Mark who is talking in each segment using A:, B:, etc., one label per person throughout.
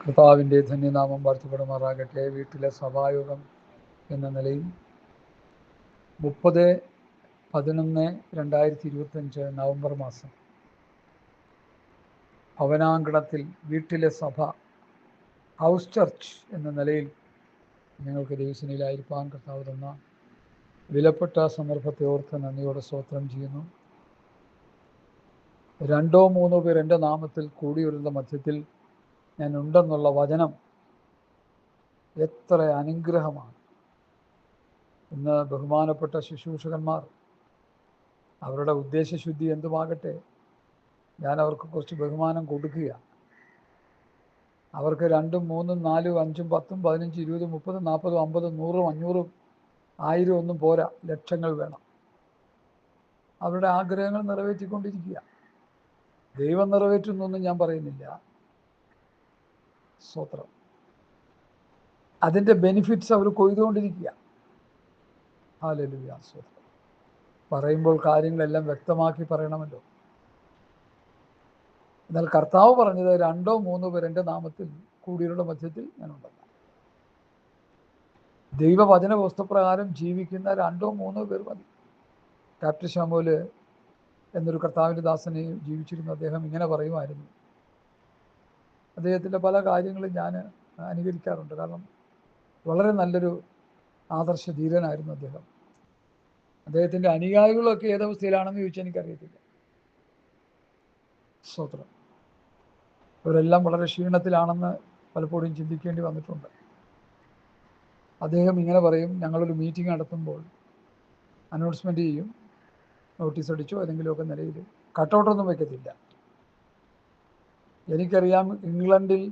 A: കർത്താവിൻ്റെ ധന്യനാമം വാഴ്ത്തപ്പെടുമാറാകട്ടെ. വീട്ടിലെ സഭായോഗം എന്ന നിലയിൽ 30/11/2025 നവംബർ മാസം ഭവനാങ്കണത്തിൽ വീട്ടിലെ സഭ ഹൗസ് ചർച്ച് എന്ന നിലയിൽ ഞങ്ങൾക്ക് ദൈവസേനയിലായിരിക്കാൻ കർത്താവ് തന്ന വിലപ്പെട്ട സന്ദർഭത്തെ ഓർത്ത് നന്ദിയോടെ സ്തോത്രം ചെയ്യുന്നു. 2-3 പേർ എൻ്റെ നാമത്തിൽ കൂടിവരുന്ന മധ്യത്തിൽ ഞാൻ ഉണ്ടെന്നുള്ള വചനം എത്ര അനുഗ്രഹമാണ്. ഇന്ന് ബഹുമാനപ്പെട്ട ശുശ്രൂഷകന്മാർ അവരുടെ ഉദ്ദേശശുദ്ധി എന്തുമാകട്ടെ, ഞാൻ അവർക്ക് കുറച്ച് ബഹുമാനം കൊടുക്കുക. അവർക്ക് 2, 3, 4, 5, 10, 15, 20, 30, 40, 50, 100, 500, 1000 ഒന്നും പോരാ, ലക്ഷങ്ങൾ വേണം. അവരുടെ ആഗ്രഹങ്ങൾ നിറവേറ്റിക്കൊണ്ടിരിക്കുക. ദൈവം നിറവേറ്റുന്നൊന്നും ഞാൻ പറയുന്നില്ല. സ്തോത്രം. അതിൻ്റെ ബെനിഫിറ്റ്സ് അവർ കൊയ്തുകൊണ്ടിരിക്കുക. ഹല്ലേലൂയ, സ്തോത്രം. പറയുമ്പോൾ കാര്യങ്ങളെല്ലാം വ്യക്തമാക്കി പറയണമല്ലോ. എന്നാൽ കർത്താവ് പറഞ്ഞത് 2-3 പേർ എൻ്റെ നാമത്തിൽ കൂടിയവരുടെ മധ്യത്തിൽ ഞാനുണ്ടല്ല. ദൈവവചന വസ്തുപ്രകാരം ജീവിക്കുന്ന 2-3 പേർ മതി. ക്യാപ്റ്റൻ ശമൂല് എന്നൊരു കർത്താവിൻ്റെ ദാസനെ ജീവിച്ചിരുന്ന അദ്ദേഹം ഇങ്ങനെ പറയുമായിരുന്നു. അദ്ദേഹത്തിൻ്റെ പല കാര്യങ്ങളും ഞാൻ അനുകരിക്കാറുണ്ട്. കാരണം വളരെ നല്ലൊരു ആദർശ ധീരനായിരുന്നു അദ്ദേഹം. അദ്ദേഹത്തിൻ്റെ അനുയായികളൊക്കെ ഏതവസ്ഥയിലാണെന്ന് ചോദിച്ചാൽ എനിക്കറിയത്തില്ല. സ്തോത്രം. ഇവരെല്ലാം വളരെ ക്ഷീണത്തിലാണെന്ന് പലപ്പോഴും ചിന്തിക്കേണ്ടി വന്നിട്ടുണ്ട്. അദ്ദേഹം ഇങ്ങനെ പറയും, ഞങ്ങളൊരു മീറ്റിംഗ് നടത്തുമ്പോൾ അനൗൺസ്മെൻറ്റ് ചെയ്യും, നോട്ടീസ് അടിച്ചോ ഏതെങ്കിലുമൊക്കെ നിലയിൽ കട്ടൗട്ടൊന്നും വയ്ക്കത്തില്ല. എനിക്കറിയാം, ഇംഗ്ലണ്ടിൽ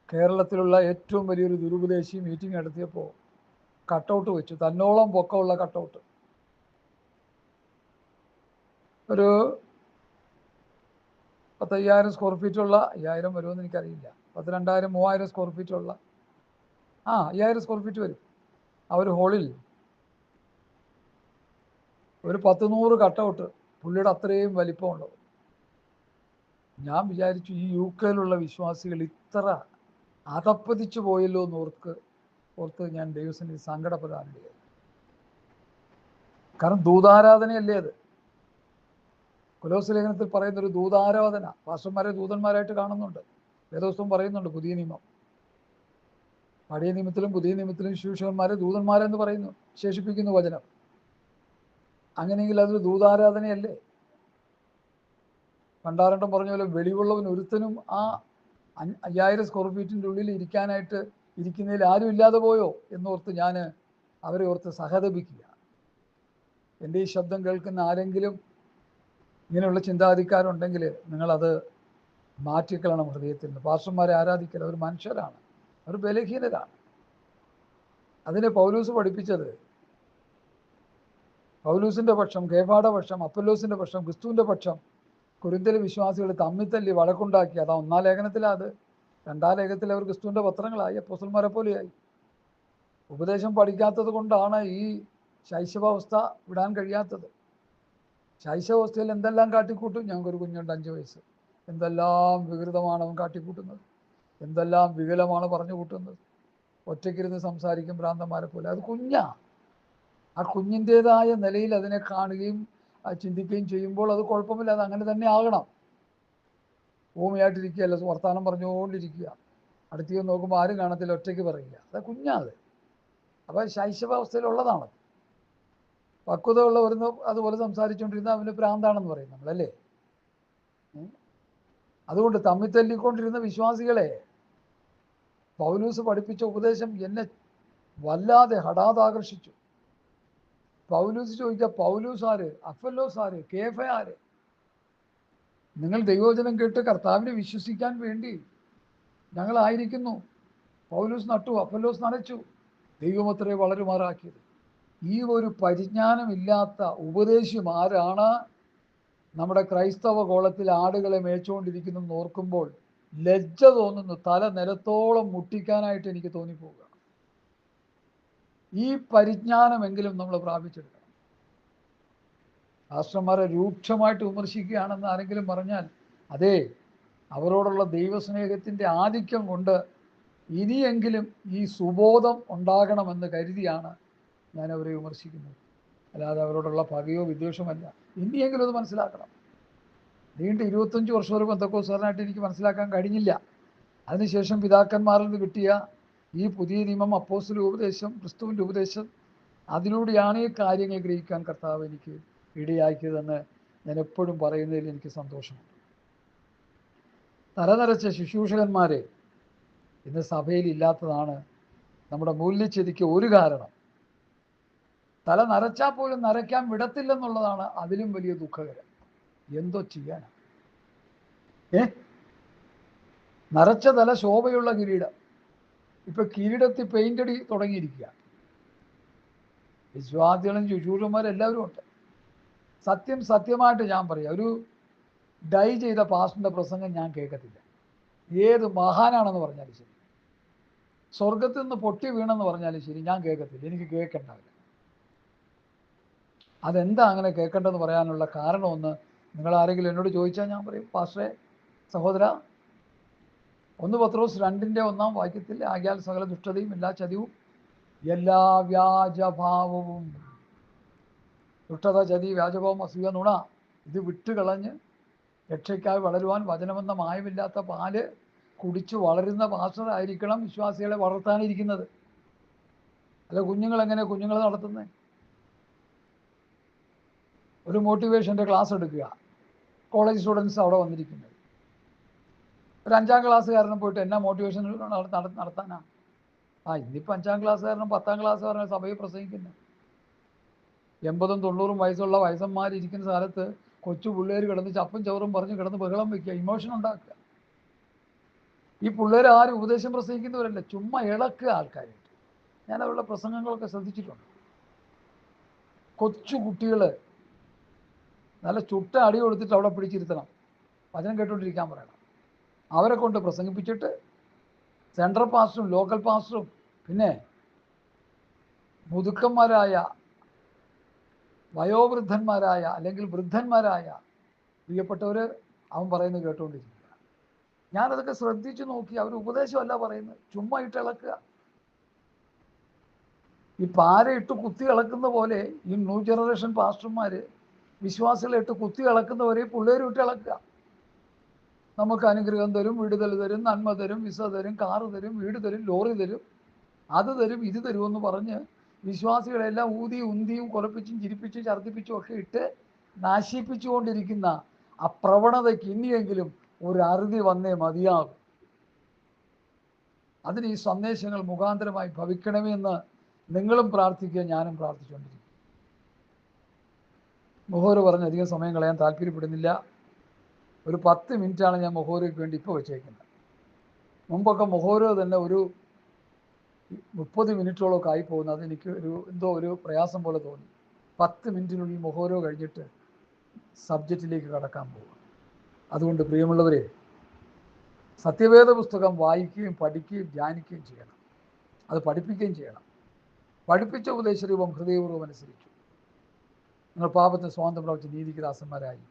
A: കേരളത്തിലുള്ള ഏറ്റവും വലിയൊരു ദുരുപദേശി മീറ്റിംഗ് നടത്തിയപ്പോൾ കട്ടൗട്ട് വെച്ചു, തന്നോളം പൊക്കമുള്ള കട്ടൗട്ട്. ഒരു 10,000 സ്ക്വയർ ഫീറ്റുള്ള, 5000 വരുമെന്ന് എനിക്കറിയില്ല, 10,000, 2000, 3000 സ്ക്വയർ ഫീറ്റുള്ള 5000 സ്ക്വയർ ഫീറ്റ് വരും. ആ ഒരു ഹോളിൽ ഒരു 10-100 കട്ടൗട്ട്, പുള്ളിയുടെ അത്രയും വലിപ്പമുള്ളത്. ഞാൻ വിചാരിച്ചു, ഈ UK-യിലുള്ള വിശ്വാസികൾ ഇത്ര അതപ്പതിച്ചു പോയല്ലോ എന്ന് ഓർത്ത് ഞാൻ ദൈവസന്നിധി സങ്കടപ്പെടാറുണ്ട്. കാരണം ദൂതാരാധനയല്ലേ അത്. കൊലോസ്യ ലേഖനത്തിൽ പറയുന്നൊരു ദൂതാരാധന. പാസ്റ്റർമാരെ ദൂതന്മാരായിട്ട് കാണുന്നുണ്ട്. വേദോസ്തവം പറയുന്നുണ്ട്, പുതിയ നിയമം, പഴയ നിയമത്തിലും പുതിയ നിയമത്തിലും ശുശ്രൂഷകന്മാരെ ദൂതന്മാരെന്ന് പറയുന്നു, വിശേഷിപ്പിക്കുന്നു വചനം. അങ്ങനെയെങ്കിൽ അതൊരു ദൂതാരാധനയല്ലേ? പണ്ടാരണ്ടം പറഞ്ഞ പോലെ വെളിവുള്ളവൻ ഒരുത്തനും ആ 5000 സ്ക്വയർ ഫീറ്റിൻ്റെ ഉള്ളിൽ ഇരിക്കുന്നതിൽ ആരും ഇല്ലാതെ പോയോ എന്നോർത്ത് ഞാൻ അവരെ ഓർത്ത് സഹതപിക്കുക. എൻ്റെ ഈ ശബ്ദം കേൾക്കുന്ന ആരെങ്കിലും ഇങ്ങനെയുള്ള ചിന്താഗതിക്കാരുണ്ടെങ്കിൽ നിങ്ങളത് മാറ്റിക്കളണം ഹൃദയത്തിൽ നിന്ന്. പാസ്റ്റർമാരെ ആരാധിക്കൽ, അവർ മനുഷ്യരാണ്, അവർ ബലഹീനരാണ്. അതിനെ പൗലൂസ് പഠിപ്പിച്ചത്, പൗലൂസിൻ്റെ പക്ഷം, കേഫായുടെ പക്ഷം, അപ്പൊല്ലോസിൻ്റെ പക്ഷം, ക്രിസ്തുവിൻ്റെ പക്ഷം, കൊരിന്ത്യയിലെ വിശ്വാസികൾ തമ്മിത്തല്ലി വഴക്കുണ്ടാക്കി. അതാ 1-ാം ലേഖനത്തിലത്. 2-ാം ലേഖനത്തിൽ അവർ ക്രിസ്തുവിൻ്റെ പത്രങ്ങളായി, അപ്പോസ്തലന്മാരെ പോലെയായി. ഉപദേശം പഠിക്കാത്തത് കൊണ്ടാണ് ഈ ശൈശവാവസ്ഥ വിടാൻ കഴിയാത്തത്. ശൈശവാവസ്ഥയിൽ എന്തെല്ലാം കാട്ടിക്കൂട്ടും. ഞങ്ങൾക്കൊരു കുഞ്ഞുണ്ട് 5 വയസ്സ്. എന്തെല്ലാം വികൃതമാണ് അവൻ കാട്ടിക്കൂട്ടുന്നത്, എന്തെല്ലാം വികലമാണ് പറഞ്ഞു കൂട്ടുന്നത്. ഒറ്റയ്ക്കിരുന്ന് സംസാരിക്കും ഭ്രാന്തന്മാരെ പോലെ. അത് കുഞ്ഞാ. ആ കുഞ്ഞിൻ്റേതായ നിലയിൽ അതിനെ കാണുകയും ചിന്തിക്കുകയും ചെയ്യുമ്പോൾ അത് കുഴപ്പമില്ല. അത് അങ്ങനെ തന്നെ ആകണം. ഭൂമിയായിട്ടിരിക്കുകയല്ല, വർത്താനം പറഞ്ഞുകൊണ്ടിരിക്കുക. അടുത്തേക്ക് നോക്കുമ്പോൾ ആരും കാണത്തില്ല, ഒറ്റയ്ക്ക് പറയുക. അത് കുഞ്ഞാത്. അപ്പോൾ ശൈശവാവസ്ഥയിലുള്ളതാണ്. പക്വത ഉള്ളവരുന്ന് അതുപോലെ സംസാരിച്ചുകൊണ്ടിരുന്ന അവന് ഭ്രാന്താണെന്ന് പറയും നമ്മളല്ലേ. അതുകൊണ്ട് തമ്മിത്തല്ലിക്കൊണ്ടിരുന്ന വിശ്വാസികളെ പൗലൂസ് പഠിപ്പിച്ച ഉപദേശം എന്നെ വല്ലാതെ ഹഠാതാകർഷിച്ചു. പൗലൂസ് ചോദിക്കുക, പൗലൂസ് ആര്, അപ്പൊല്ലോസ് ആര്, കേഫ ആര്? നിങ്ങൾ ദൈവവചനം കേട്ട് കർത്താവിനെ വിശ്വസിക്കാൻ വേണ്ടി ഞങ്ങളായിരിക്കുന്നു. പൗലൂസ് നട്ടു, അപ്പൊല്ലോസ് നനച്ചു, ദൈവമത്രേ വളരുമാറാക്കിയത്. ഈ ഒരു പരിജ്ഞാനമില്ലാത്ത ഉപദേശിമാരാണ് നമ്മുടെ ക്രൈസ്തവ കോളത്തിൽ ആടുകളെ മേച്ചുകൊണ്ടിരിക്കുന്നു ഓർക്കുമ്പോൾ ലജ്ജ തോന്നുന്നു. തല നിലത്തോളം മുട്ടിക്കാനായിട്ട് എനിക്ക് തോന്നിപ്പോവുക. ഈ പരിജ്ഞാനമെങ്കിലും നമ്മൾ പ്രാപിച്ചെടുക്കണം. പാസ്റ്റർമാരെ രൂക്ഷമായിട്ട് വിമർശിക്കുകയാണെന്ന് ആരെങ്കിലും പറഞ്ഞാൽ, അതേ, അവരോടുള്ള ദൈവസ്നേഹത്തിൻ്റെ ആധിക്യം കൊണ്ട് ഇനിയെങ്കിലും ഈ സുബോധം ഉണ്ടാകണമെന്ന് കരുതിയാണ് ഞാൻ അവരെ വിമർശിക്കുന്നത്. അല്ലാതെ അവരോടുള്ള പകയോ വിദ്വേഷമല്ല. ഇനിയെങ്കിലും അത് മനസ്സിലാക്കണം. നീണ്ട 25 വർഷം വരെ പെന്തക്കോസ്തുകാരനായിട്ട് എനിക്ക് മനസ്സിലാക്കാൻ കഴിഞ്ഞില്ല. അതിനുശേഷം പിതാക്കന്മാരിൽ നിന്ന് കിട്ടിയ ഈ പുതിയ നിയമം, അപ്പോസ്തല ഉപദേശം, ക്രിസ്തുവിൻ്റെ ഉപദേശം, അതിലൂടെയാണ് ഈ കാര്യങ്ങൾ ഗ്രഹിക്കാൻ കർത്താവ് എനിക്ക് ഇടയാക്കിയതെന്ന് ഞാൻ എപ്പോഴും പറയുന്നതിൽ എനിക്ക് സന്തോഷമുണ്ട്. തലനരച്ച ശുശ്രൂഷകന്മാരെ ഇന്ന് സഭയിൽ ഇല്ലാത്തതാണ് നമ്മുടെ മൂല്യച്യുതിക്ക് ഒരു കാരണം. തല നരച്ചാൽ പോലും നരയ്ക്കാൻ വിടത്തില്ലെന്നുള്ളതാണ് അതിലും വലിയ ദുഃഖകരം. എന്തോ ചെയ്യാനാ? നരച്ച തല ശോഭയുള്ള കിരീടം. ഇപ്പൊ കിരീടത്തിൽ പെയിന്റ് അടി തുടങ്ങിയിരിക്കുക. വിശ്വാസികളും ശുശ്രൂഷന്മാരെല്ലാവരും ഉണ്ട്. സത്യമായിട്ട് ഞാൻ പറയാം, ഒരു ഡൈ ചെയ്ത പാസ്റ്ററിന്റെ പ്രസംഗം ഞാൻ കേൾക്കത്തില്ല. ഏത് മഹാനാണെന്ന് പറഞ്ഞാലും ശരി, സ്വർഗത്തിൽ നിന്ന് പൊട്ടി വീണെന്ന് പറഞ്ഞാലും ശരി, ഞാൻ കേൾക്കത്തില്ല. എനിക്ക് കേൾക്കണ്ടാവില്ല. അതെന്താ അങ്ങനെ കേൾക്കേണ്ടതെന്ന് പറയാനുള്ള കാരണമെന്ന് നിങ്ങൾ ആരെങ്കിലും എന്നോട് ചോദിച്ചാൽ ഞാൻ പറയും, പാസ്റ്ററെ, സഹോദര, 1 പത്രോസ് 2:1 ആകയാൽ സകല ദുഷ്ടതയും എല്ലാ ചതിവും എല്ലാ വ്യാജഭാവവും, ദുഷ്ടത, ചതി, വ്യാജഭാവം, അസൂയ, നുണ, ഇത് വിട്ടുകളഞ്ഞ് രക്ഷയ്ക്കായി വളരുവാൻ വചനമെന്ന മായമില്ലാത്ത പാല് കുടിച്ച് വളരുന്ന പാസ്റ്ററായിരിക്കണം വിശ്വാസികളെ വളർത്താനിരിക്കുന്നത്. അല്ല കുഞ്ഞുങ്ങളെ നടത്തുന്നത്? ഒരു മോട്ടിവേഷൻ്റെ ക്ലാസ് എടുക്കുക, കോളേജ് സ്റ്റുഡൻസ് അവിടെ വന്നിരിക്കുന്നത്. ഒരു 5ാം ക്ലാസ്സുകാരനും പോയിട്ട് എന്നാ മോട്ടിവേഷൻ നടത്താനാ? ഇന്നിപ്പോൾ 5ാം ക്ലാസ്സുകാരനും 10ാം ക്ലാസ്സുകാരനും സഭയിൽ പ്രസംഗിക്കുന്നത്. 80 90 വയസ്സുള്ള വയസ്സന്മാരിയ്ക്കുന്ന സ്ഥലത്ത് കൊച്ചു പിള്ളേർ കിടന്ന് ചപ്പും ചവറും പറഞ്ഞ് കിടന്ന് ബഹളം വയ്ക്കുക, ഇമോഷൻ ഉണ്ടാക്കുക. ഈ പിള്ളേർ ആരും ഉപദേശം പ്രസംഗിക്കുന്നവരല്ല, ചുമ്മാ ഇളക്കുക ആൾക്കാരായിട്ട്. ഞാൻ അവരുടെ പ്രസംഗങ്ങളൊക്കെ ശ്രദ്ധിച്ചിട്ടുണ്ട്. കൊച്ചു കുട്ടികൾ നല്ല ചുട്ട അടി കൊടുത്തിട്ട് അവിടെ പിടിച്ചിരുത്തണം, വചനം കേട്ടുകൊണ്ടിരിക്കാൻ പറയണം. അവരെ കൊണ്ട് പ്രസംഗിപ്പിച്ചിട്ട് സെൻട്രൽ പാസ്റ്ററും ലോക്കൽ പാസ്റ്ററും പിന്നെ മുതുക്കന്മാരായ വയോവൃദ്ധന്മാരായ അല്ലെങ്കിൽ വൃദ്ധന്മാരായ പ്രിയപ്പെട്ടവർ അവൻ പറയുന്നത് കേട്ടുകൊണ്ടിരിക്കുക. ഞാനതൊക്കെ ശ്രദ്ധിച്ചു നോക്കി. അവർ ഉപദേശമല്ല പറയുന്നത്, ചുമ്മാ ഇട്ട് ഇളക്കുക. ഈ പാര ഇട്ട് കുത്തി ഇളക്കുന്ന പോലെ ഈ ന്യൂ ജനറേഷൻ പാസ്റ്റർമാർ വിശ്വാസികളെ ഇട്ട് കുത്തി ഇളക്കുന്നവരെ പിള്ളേരും ഇട്ട് ഇളക്കുക. നമുക്ക് അനുഗ്രഹം തരും, വിടുതൽ തരും, നന്മ തരും, വിസ തരും, കാറ് തരും, വീട് തരും, ലോറി തരും, അത് തരും, ഇത് തരുമെന്ന് പറഞ്ഞ് വിശ്വാസികളെല്ലാം ഊതിയും ഉന്തിയും കുലപ്പിച്ചും ചിരിപ്പിച്ചും ഛർദ്ദിപ്പിച്ചും ഒക്കെ ഇട്ട് നാശിപ്പിച്ചുകൊണ്ടിരിക്കുന്ന ആ പ്രവണതയ്ക്ക് ഇനിയെങ്കിലും ഒരു അറുതി വന്നേ മതിയാകും. അതിന് ഈ സന്ദേശങ്ങൾ മുഖാന്തരമായി ഭവിക്കണമെന്ന് നിങ്ങളും പ്രാർത്ഥിക്കുക, ഞാനും പ്രാർത്ഥിച്ചുകൊണ്ടിരിക്കും. മൊഹോര പറഞ്ഞ് അധികം സമയം കളയാൻ താല്പര്യപ്പെടുന്നില്ല. ഒരു 10 മിനിറ്റാണ് ഞാൻ മൊഹോരയ്ക്ക് വേണ്ടി ഇപ്പോൾ വെച്ചേക്കുന്നത്. മുമ്പൊക്കെ മൊഹോര തന്നെ ഒരു 30 മിനിറ്റോളമൊക്കെ ആയി പോകുന്നത് എനിക്ക് എന്തോ ഒരു പ്രയാസം പോലെ തോന്നി. 10 മിനിറ്റിനുള്ളിൽ മൊഹോരോ കഴിഞ്ഞിട്ട് സബ്ജക്റ്റിലേക്ക് കടക്കാൻ പോകും. അതുകൊണ്ട് പ്രിയമുള്ളവരെ, സത്യവേദ പുസ്തകം വായിക്കുകയും പഠിക്കുകയും ധ്യാനിക്കുകയും ചെയ്യണം. അത് പഠിപ്പിക്കുകയും ചെയ്യണം. പഠിപ്പിച്ച ഉപദേശരൂപം ഹൃദയപൂർവ്വം അനുസരിച്ചു നിങ്ങൾ പാപത്തെ സ്വാതന്ത്ര്യം പ്രാപിച്ച് നീതിക്ക് ദാസന്മാരായി.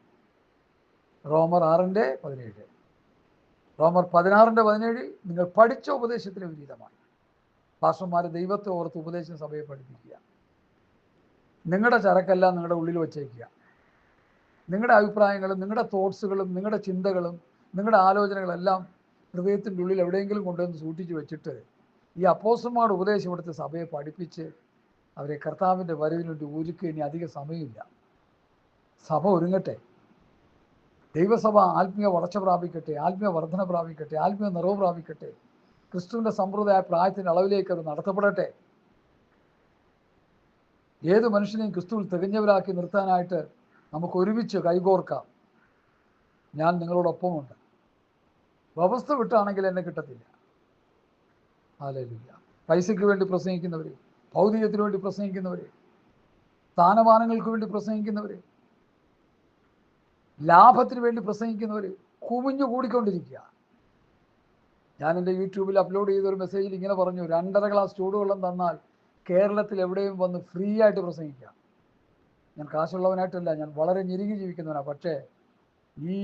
A: റോമർ 6:17. റോമർ 16:17 നിങ്ങൾ പഠിച്ച ഉപദേശത്തിന് വിപരീതമായി പാസ്റ്റർമാർ ദൈവത്തെ ഓർത്ത് ഉപദേശം സഭയെ പഠിപ്പിക്കുക. നിങ്ങളുടെ ചരക്കെല്ലാം നിങ്ങളുടെ ഉള്ളിൽ വച്ചേക്കുക. നിങ്ങളുടെ അഭിപ്രായങ്ങളും നിങ്ങളുടെ തോട്ട്സുകളും നിങ്ങളുടെ ചിന്തകളും നിങ്ങളുടെ ആലോചനകളെല്ലാം ഹൃദയത്തിൻ്റെ ഉള്ളിൽ എവിടെയെങ്കിലും കൊണ്ടുവന്ന് സൂക്ഷിച്ച് വെച്ചിട്ട് ഈ അപ്പോസ്തലന്മാരുടെ ഉപദേശം എടുത്ത് സഭയെ പഠിപ്പിച്ച് അവരെ കർത്താവിൻ്റെ വരവിന് വേണ്ടി ഒരുക്കുക. ഇനി അധിക സമയമില്ല. സഭ ഒരുങ്ങട്ടെ. ദൈവസഭ ആത്മീയ വളർച്ച പ്രാപിക്കട്ടെ, ആത്മീയ വർധന പ്രാപിക്കട്ടെ, ആത്മീയ നിറവ് പ്രാപിക്കട്ടെ. ക്രിസ്തുവിൻ്റെ സമ്പ്രദായ പ്രായത്തിൻ്റെ അളവിലേക്ക് അത് നടത്തപ്പെടട്ടെ. ഏത് മനുഷ്യനെയും ക്രിസ്തുവിൽ തികഞ്ഞവരാക്കി നിർത്താനായിട്ട് നമുക്ക് ഒരുമിച്ച് കൈകോർക്കാം. ഞാൻ നിങ്ങളോടൊപ്പമുണ്ട്. വ്യവസ്ഥ വിട്ടാണെങ്കിൽ എന്നെ കിട്ടത്തില്ല. ഹല്ലേലൂയ. പൈസയ്ക്ക് വേണ്ടി പ്രസംഗിക്കുന്നവർ, ഭൗതികത്തിന് വേണ്ടി പ്രസംഗിക്കുന്നവർ, സ്ഥാനമാനങ്ങൾക്ക് വേണ്ടി പ്രസംഗിക്കുന്നവർ, ലാഭത്തിന് വേണ്ടി പ്രസംഗിക്കുന്നവർ കുമിഞ്ഞു കൂടിക്കൊണ്ടിരിക്കുക. ഞാൻ എൻ്റെ യൂട്യൂബിൽ അപ്ലോഡ് ചെയ്തൊരു മെസ്സേജിൽ ഇങ്ങനെ പറഞ്ഞു, 2.5 ഗ്ലാസ് ചൂടുവെള്ളം തന്നാൽ കേരളത്തിൽ എവിടെയും വന്ന് ഫ്രീ ആയിട്ട് പ്രസംഗിക്കാം. ഞാൻ കാശുള്ളവനായിട്ടല്ല, ഞാൻ വളരെ ഞെരുങ്ങി ജീവിക്കുന്നവനാണ്. പക്ഷേ ഈ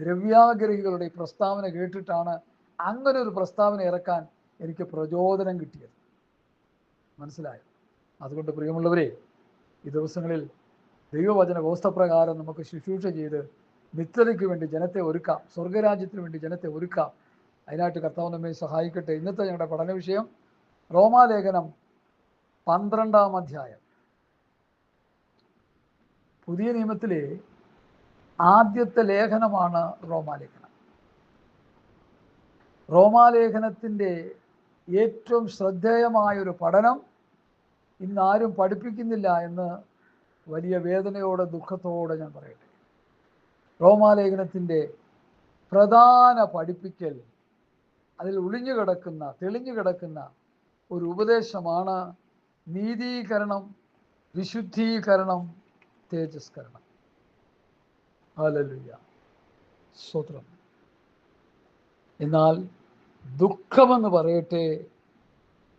A: ദ്രവ്യാഗ്രഹികളുടെ ഈ പ്രസ്താവന കേട്ടിട്ടാണ് അങ്ങനെ ഒരു പ്രസ്താവന ഇറക്കാൻ എനിക്ക് പ്രചോദനം കിട്ടിയത്. മനസ്സിലായോ? അതുകൊണ്ട് പ്രിയമുള്ളവരെ, ഈ ദിവസങ്ങളിൽ ദൈവവചന വ്യവസ്ഥപ്രകാരം നമുക്ക് ശുശ്രൂഷ ചെയ്ത് നിത്യതയ്ക്ക് വേണ്ടി ജനത്തെ ഒരുക്കാം, സ്വർഗരാജ്യത്തിന് വേണ്ടി ജനത്തെ ഒരുക്കാം. അതിനായിട്ട് കർത്താവ് നമ്മെ സഹായിക്കട്ടെ. ഇന്നത്തെ ഞങ്ങളുടെ പഠന വിഷയം റോമാലേഖനം 12-ാം അധ്യായം. പുതിയ നിയമത്തിലെ ആദ്യത്തെ ലേഖനമാണ് റോമാലേഖനം. റോമാലേഖനത്തിൻ്റെ ഏറ്റവും ശ്രദ്ധേയമായൊരു പഠനം ഇന്നാരും പഠിപ്പിക്കുന്നില്ല എന്ന് വലിയ വേദനയോടെ ദുഃഖത്തോടെ ഞാൻ പറയട്ടെ. റോമാലേഖനത്തിൻ്റെ പ്രധാന പഠിപ്പിക്കൽ, അതിൽ തെളിഞ്ഞു കിടക്കുന്ന ഒരു ഉപദേശമാണ് നീതീകരണം, വിശുദ്ധീകരണം, തേജസ്കരണം. ഹല്ലേലൂയ, സ്തോത്രം. എന്നാൽ ദുഃഖമെന്ന് പറയട്ടെ,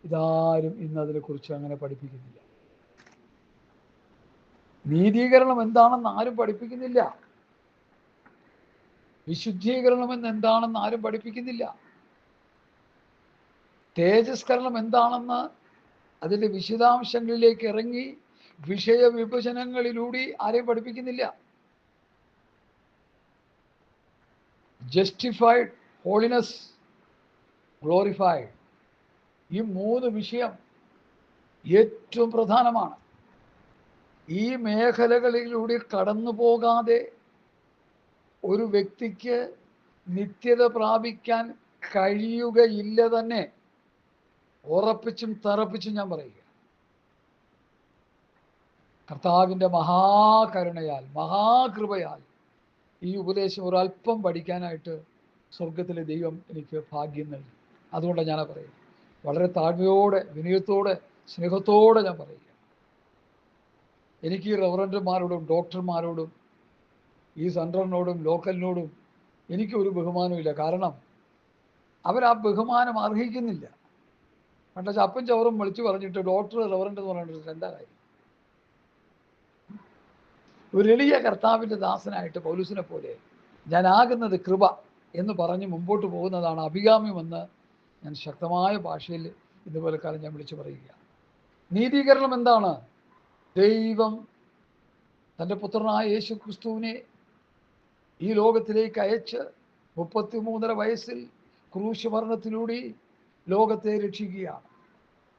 A: ഇതാരും ഇന്ന് അതിനെക്കുറിച്ച് അങ്ങനെ പഠിപ്പിക്കുന്നില്ല. നീതീകരണം എന്താണെന്ന് ആരും പഠിപ്പിക്കുന്നില്ല. വിശുദ്ധീകരണം എന്ന് എന്താണെന്ന് ആരും പഠിപ്പിക്കുന്നില്ല. തേജസ്കരണം എന്താണെന്ന് അതിൻ്റെ വിശദാംശങ്ങളിലേക്ക് ഇറങ്ങി വിഷയവിഭജനങ്ങളിലൂടെ ആരെയും പഠിപ്പിക്കുന്നില്ല. ജസ്റ്റിഫൈഡ്, ഹോളിനെസ്, ഗ്ലോറിഫൈഡ്, ഈ 3 വിഷയം ഏറ്റവും പ്രധാനമാണ്. ഈ മേഖലകളിലൂടെ കടന്നു പോകാതെ ഒരു വ്യക്തിക്ക് നിത്യത പ്രാപിക്കാൻ കഴിയുകയില്ല തന്നെ. ഉറപ്പിച്ചും തറപ്പിച്ചും ഞാൻ പറയുക. കർത്താവിൻ്റെ മഹാകരുണയാൽ, മഹാകൃപയാൽ ഈ ഉപദേശം ഒരല്പം പഠിക്കാനായിട്ട് സ്വർഗത്തിലെ ദൈവം എനിക്ക് ഭാഗ്യം നൽകി. അതുകൊണ്ടാണ് ഞാൻ പറയുന്നത്. വളരെ താഴ്മയോടെ, വിനയത്തോടെ, സ്നേഹത്തോടെ ഞാൻ പറയുക. എനിക്ക് ഈ റവറൻഡർമാരോടും ഡോക്ടർമാരോടും ഈ സെൻട്രലിനോടും ലോക്കലിനോടും എനിക്കൊരു ബഹുമാനമില്ല. കാരണം അവർ ആ ബഹുമാനം അർഹിക്കുന്നില്ല. പണ്ട് ചപ്പും ചവറും വിളിച്ചു പറഞ്ഞിട്ട് ഡോക്ടർ, റവറൻഡ് എന്ന് പറഞ്ഞിട്ട് എന്താ കാര്യം? ഒരു എളിയ കർത്താവിൻ്റെ ദാസനായിട്ട് പൗലോസിനെ പോലെ ഞാനാകുന്നത് കൃപ എന്ന് പറഞ്ഞ് മുമ്പോട്ട് പോകുന്നതാണ് അഭികാമ്യമെന്ന് ഞാൻ ശക്തമായ ഭാഷയിൽ ഇതുപോലെ കാലം ഞാൻ വിളിച്ചു പറയുക. നീതീകരണം എന്താണ്? ദൈവം തൻ്റെ പുത്രനായ യേശു ക്രിസ്തുവിനെ ഈ ലോകത്തിലേക്ക് അയച്ച് 33.5 വയസ്സിൽ ക്രൂശ് മരണത്തിലൂടെ ലോകത്തെ രക്ഷിക്കുകയാണ്.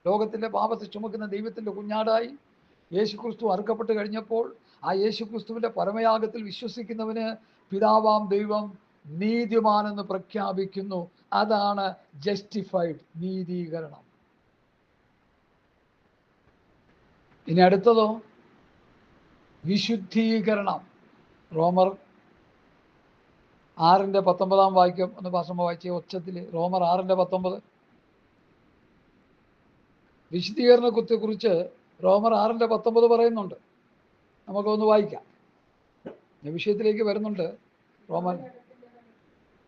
A: ലോകത്തിൻ്റെ പാപത്തെ ചുമക്കുന്ന ദൈവത്തിൻ്റെ കുഞ്ഞാടായി യേശു ക്രിസ്തു അറുക്കപ്പെട്ട് കഴിഞ്ഞപ്പോൾ ആ യേശു ക്രിസ്തുവിൻ്റെ പരമയാഗത്തിൽ വിശ്വസിക്കുന്നവന് പിതാവാം ദൈവം നീതിമാനെന്ന് പ്രഖ്യാപിക്കുന്നു. അതാണ് ജസ്റ്റിഫൈഡ്, നീതീകരണം. ഇനി അടുത്തതോ വിശുദ്ധീകരണം. റോമർ 6:19 വാക്യം ഒന്ന് പാസ്റ്റർ വായിച്ച ഒച്ചത്തിൽ. റോമർ 6:19. വിശുദ്ധീകരണത്തെ കുറിച്ച് റോമർ 6:19 പറയുന്നുണ്ട്. നമുക്കൊന്ന് വായിക്കാം. വിഷയത്തിലേക്ക് വരുന്നുണ്ട്. റോമൻ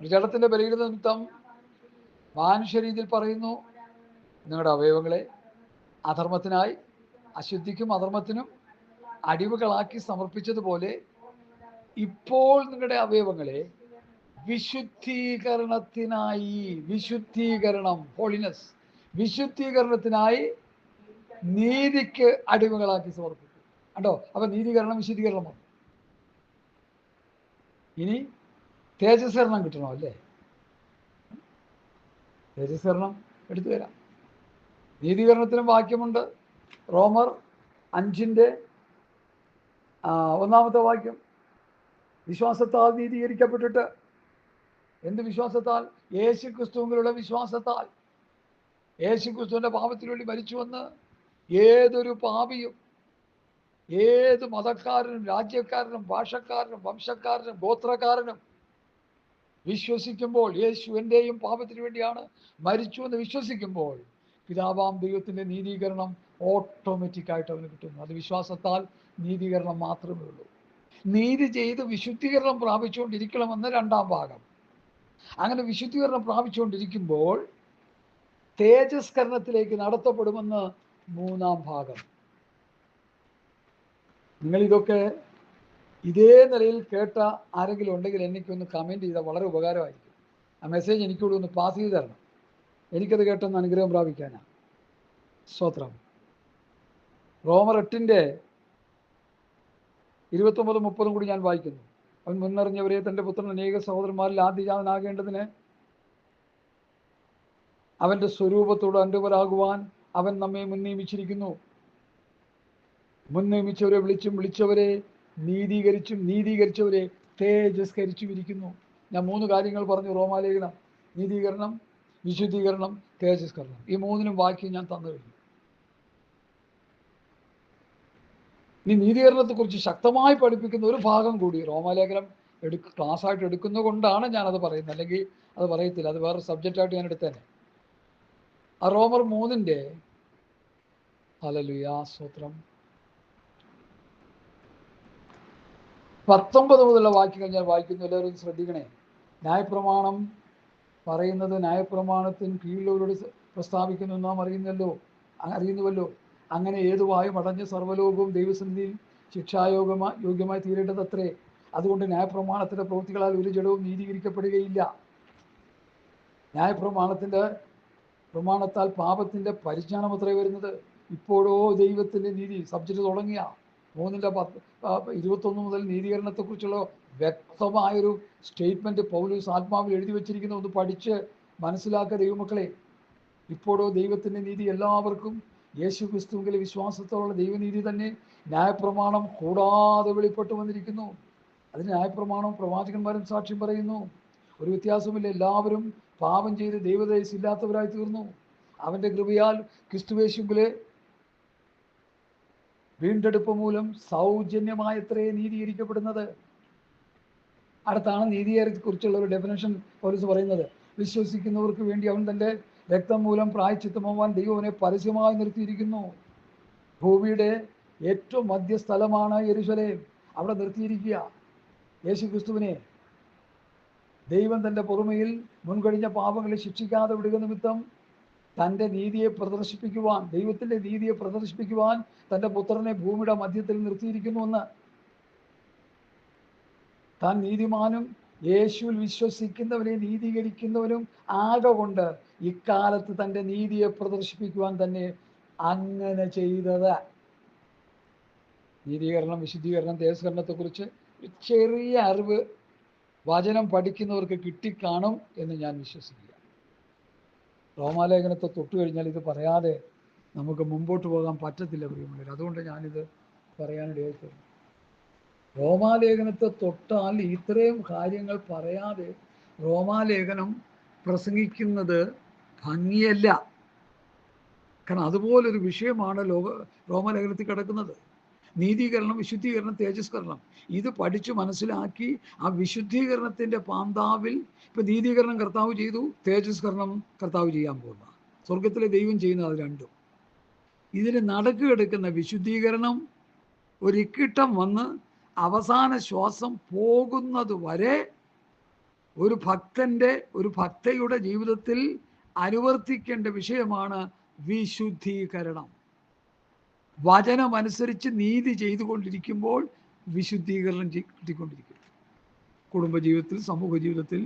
A: ജഡത്തിന്റെ ബലഹീനത നിമിത്തം മാനുഷ്യരീതിയിൽ പറയുന്നു, നിങ്ങളുടെ അവയവങ്ങളെ അധർമ്മത്തിനായി അശുദ്ധിക്കും അധർമ്മത്തിനും അടിവുകളാക്കി സമർപ്പിച്ചതുപോലെ ഇപ്പോൾ നിങ്ങളുടെ അവയവങ്ങളെ വിശുദ്ധീകരണത്തിനായി, വിശുദ്ധീകരണം, ഹോളിനെസ്, വിശുദ്ധീകരണത്തിനായി നീതിക്ക് അടിമകളാക്കി സമർപ്പിക്കും. കണ്ടോ? അപ്പൊ നീതീകരണം, വിശുദ്ധീകരണം. ഇനി തേജസ്കരണം കിട്ടണോ? അല്ലേ? തേജസ്കരണം എടുത്തു തരാം. നീതീകരണത്തിനും വാക്യമുണ്ട്. റോമർ 5:1 വാക്യം. വിശ്വാസത്താൽ നീതീകരിക്കപ്പെട്ടിട്ട്, എന്ത് വിശ്വാസത്താൽ? യേശു ക്രിസ്തുവിലുള്ള വിശ്വാസത്താൽ. യേശു ക്രിസ്തുവിൻ്റെ പാപത്തിനു വേണ്ടി മരിച്ചുവെന്ന് ഏതൊരു പാപിയും, ഏത് മതക്കാരനും രാജ്യക്കാരനും ഭാഷക്കാരനും വംശക്കാരനും ഗോത്രക്കാരനും വിശ്വസിക്കുമ്പോൾ, യേശു എൻ്റെയും പാപത്തിനു വേണ്ടിയാണ് മരിച്ചുവെന്ന് വിശ്വസിക്കുമ്പോൾ പിതാവാം ദൈവത്തിൻ്റെ നീതീകരണം ഓട്ടോമാറ്റിക്കായിട്ട് അവന് കിട്ടുന്നു. അത് വിശ്വാസത്താൽ നീതീകരണം മാത്രമേ ഉള്ളൂ. നീതി ചെയ്ത് വിശുദ്ധീകരണം പ്രാപിച്ചുകൊണ്ടിരിക്കണമെന്ന് 2-ാം ഭാഗം. അങ്ങനെ വിശുദ്ധീകരണം പ്രാപിച്ചുകൊണ്ടിരിക്കുമ്പോൾ തേജസ്കരണത്തിലേക്ക് നടത്തപ്പെടുമെന്ന് 3-ാം ഭാഗം. നിങ്ങളിതൊക്കെ ഇതേ നിലയിൽ കേട്ട ആരെങ്കിലും ഉണ്ടെങ്കിൽ എനിക്കൊന്ന് കമൻറ്റ് ചെയ്താൽ വളരെ ഉപകാരമായിരിക്കും. ആ മെസ്സേജ് എനിക്കൂടെ ഒന്ന് പാസ് ചെയ്ത് തരണം. എനിക്കത് കേട്ടൊന്ന് അനുഗ്രഹം പ്രാപിക്കാനാണ്. സ്തോത്രം. റോമർ 8:29-30 കൂടി ഞാൻ വായിക്കുന്നു. അവൻ മുന്നറിഞ്ഞവരെ തൻ്റെ പുത്രൻ അനേക സഹോദരന്മാരിൽ ആദ്യജാതനാകേണ്ടതിന് അവൻ്റെ സ്വരൂപത്തോട് അനുരൂപരാകുവാൻ അവൻ നമ്മെ മുൻനിയമിച്ചിരിക്കുന്നു. മുൻനിയമിച്ചവരെ വിളിച്ചും വിളിച്ചവരെ നീതീകരിച്ചും നീതീകരിച്ചവരെ തേജസ്കരിച്ചും ഇരിക്കുന്നു. ഞാൻ 3 കാര്യങ്ങൾ പറഞ്ഞു. റോമാലേഖനം, നീതീകരണം, വിശുദ്ധീകരണം, തേജസ്കരണം. ഈ 3നും വാക്യം ഞാൻ തന്നു കഴിഞ്ഞു. ഇനി നീതീകരണത്തെക്കുറിച്ച് ശക്തമായി പഠിപ്പിക്കുന്ന ഒരു ഭാഗം കൂടി റോമാലേഖനം ക്ലാസ്സായിട്ട് എടുക്കുന്നത് കൊണ്ടാണ് ഞാനത് പറയുന്നത്. അല്ലെങ്കിൽ അത് പറയത്തില്ല. അത് വേറെ സബ്ജക്റ്റായിട്ട് ഞാൻ എടുത്തേനെ. ആ റോമർ 3 ഹല്ലേലൂയ സ്തോത്രം 19 മുതലുള്ള വാക്യങ്ങൾ ഞാൻ വായിക്കുന്നു. എല്ലാവരും ശ്രദ്ധിക്കണേ. ന്യായപ്രമാണം പറയുന്നത് ന്യായപ്രമാണത്തിന് കീഴിലുള്ളവരോട് പ്രസ്താവിക്കുന്നു നാം അറിയുന്നുവല്ലോ. അങ്ങനെ ഏതുവായും അടഞ്ഞ് സർവ്വലോകവും ദൈവസന്നിധിയിൽ യോഗ്യമായി തീരേണ്ടതത്രേ. അതുകൊണ്ട് ന്യായപ്രമാണത്തിൻ്റെ പ്രവൃത്തികളാൽ ഒരു ജഡവും നീതീകരിക്കപ്പെടുകയില്ല. പ്രമാണത്താൽ പാപത്തിൻ്റെ പരിജ്ഞാനം അത്രേ വരുന്നത്. ഇപ്പോഴോ ദൈവത്തിൻ്റെ നീതി. സബ്ജക്റ്റ് തുടങ്ങിയ 3:21 മുതൽ നീതീകരണത്തെക്കുറിച്ചുള്ള വ്യക്തമായൊരു സ്റ്റേറ്റ്മെൻറ്റ് പൗലോസ് ആത്മാവിൽ എഴുതി വച്ചിരിക്കുന്ന ഒന്ന് പഠിച്ച് മനസ്സിലാക്കുക ദൈവമക്കളെ. ഇപ്പോഴോ ദൈവത്തിൻ്റെ നീതി എല്ലാവർക്കും യേശു ക്രിസ്തുവിലെ വിശ്വാസത്തോടുള്ള ദൈവനീതി തന്നെ ന്യായപ്രമാണം കൂടാതെ വെളിപ്പെട്ടു വന്നിരിക്കുന്നു. അതിന് ന്യായപ്രമാണം പ്രവാചകന്മാരും സാക്ഷ്യം പറയുന്നു. ഒരു വ്യത്യാസമില്ല. എല്ലാവരും പാപം ചെയ്ത് ദൈവതേജസ്സില്ലാത്തവരായി തീർന്നു. അവൻ്റെ കൃപയാൽ ക്രിസ്തുയേശുവിലെ വീണ്ടെടുപ്പ് മൂലം സൗജന്യമായത്രേ നീതീകരിക്കപ്പെടുന്നത്. അടുത്താണ് നീതീകരണത്തെക്കുറിച്ചുള്ള ഒരു ഡെഫിനേഷൻ പൗലോസ് പറയുന്നത്. വിശ്വസിക്കുന്നവർക്ക് വേണ്ടി അവൻ തൻ്റെ രക്തം മൂലം പ്രായശ്ചിത്തമാവാൻ ദൈവനെ പരസ്യമായി നിർത്തിയിരിക്കുന്നു. ഭൂമിയുടെ ഏറ്റവും മധ്യസ്ഥലമാണ് യെരൂശലേം. അവിടെ നിർത്തിയിരിക്കുക യേശു ക്രിസ്തുവിനെ. ദൈവം തൻ്റെ പൊറുമയിൽ മുൻകഴിഞ്ഞ പാപങ്ങളെ ശിക്ഷിക്കാതെ വിടുക നിമിത്തം തൻ്റെ നീതിയെ പ്രദർശിപ്പിക്കുവാൻ, ദൈവത്തിൻ്റെ നീതിയെ പ്രദർശിപ്പിക്കുവാൻ തൻ്റെ പുത്രനെ ഭൂമിയുടെ മധ്യത്തിൽ നിർത്തിയിരിക്കുന്നുവെന്ന്. താൻ നീതിമാനും യേശുവിൽ വിശ്വസിക്കുന്നവരെ നീതീകരിക്കുന്നവനും ആകൊണ്ട് ഇക്കാലത്ത് തൻ്റെ നീതിയെ പ്രദർശിപ്പിക്കുവാൻ തന്നെ അങ്ങനെ ചെയ്തത്. നീതീകരണം, വിശുദ്ധീകരണം, തേജസ്കരണത്തെക്കുറിച്ച് ഒരു ചെറിയ അറിവ് വചനം പഠിക്കുന്നവർക്ക് കിട്ടിക്കാണും എന്ന് ഞാൻ വിശ്വസിക്കുക. റോമാലേഖനത്തെ തൊട്ട് കഴിഞ്ഞാൽ ഇത് പറയാതെ നമുക്ക് മുമ്പോട്ട് പോകാൻ പറ്റത്തില്ല പ്രിയമുള്ളവർ. അതുകൊണ്ട് ഞാനിത് പറയാനിടയായിത്തീർന്നു. റോമാലേഖനത്തെ തൊട്ടാൽ ഇത്രയും കാര്യങ്ങൾ പറയാതെ റോമാലേഖനം പ്രസംഗിക്കുന്നത് ഭംഗിയല്ല. കാരണം അതുപോലൊരു വിഷയമാണ് റോമാലേഖനത്തിൽ കിടക്കുന്നത്. നീതീകരണം, വിശുദ്ധീകരണം, തേജസ്കരണം. ഇത് പഠിച്ചു മനസ്സിലാക്കി ആ വിശുദ്ധീകരണത്തിൻ്റെ പാന്താവിൽ ഇപ്പം നീതീകരണം കർത്താവ് ചെയ്തു, തേജസ്കരണം കർത്താവ് ചെയ്യാൻ പോകുന്ന സ്വർഗത്തിലെ ദൈവം ചെയ്യുന്നത് അത് രണ്ടും. ഇതിന് നടുക്ക് കിടക്കുന്ന വിശുദ്ധീകരണം ഒരിക്കിട്ടം വന്ന് അവസാന ശ്വാസം പോകുന്നത് വരെ ഒരു ഭക്തയുടെ ജീവിതത്തിൽ അനുവർത്തിക്കേണ്ട വിഷയമാണ് വിശുദ്ധീകരണം. വചനമനുസരിച്ച് നീതി ചെയ്തുകൊണ്ടിരിക്കുമ്പോൾ വിശുദ്ധീകരണം കിട്ടിക്കൊണ്ടിരിക്കും. കുടുംബജീവിതത്തിൽ, സമൂഹ ജീവിതത്തിൽ,